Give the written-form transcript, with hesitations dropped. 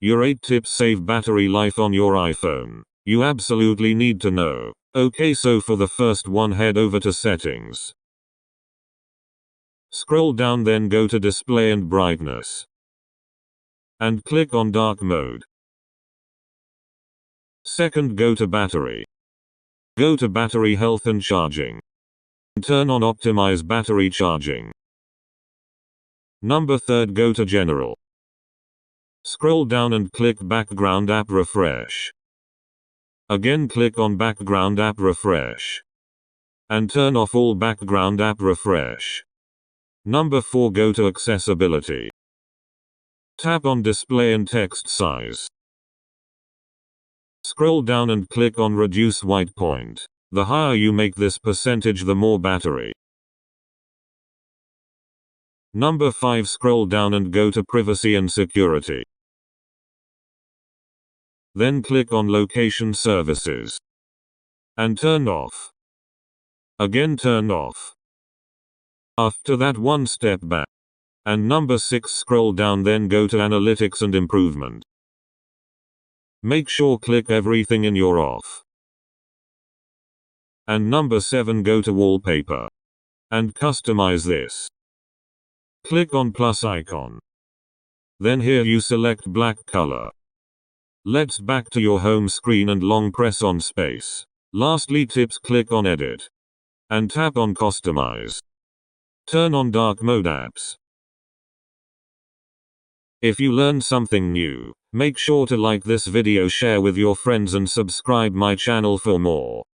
Your 8 tips save battery life on your iPhone. You absolutely need to know. Okay, so for the first one, head over to settings. Scroll down, then go to display and brightness. And click on dark mode. Second, go to battery. Go to battery health and charging. Turn on optimize battery charging. Number third, go to general. Scroll down and click background app refresh. Again, click on background app refresh. And turn off all background app refresh. Number 4, go to accessibility. Tap on display and text size. Scroll down and click on reduce white point. The higher you make this percentage, the more battery. Number 5, scroll down and go to privacy and security. Then click on location services. And turn off. Again, turn off. After that, one step back. And number 6, scroll down, then go to analytics and improvement. Make sure click everything in your off. And number 7, go to wallpaper. And customize this. Click on plus icon. Then here you select black color. Let's back to your home screen and long press on space. Lastly, tips, click on edit. And tap on customize. Turn on dark mode apps. If you learned something new, make sure to like this video, share with your friends and subscribe my channel for more.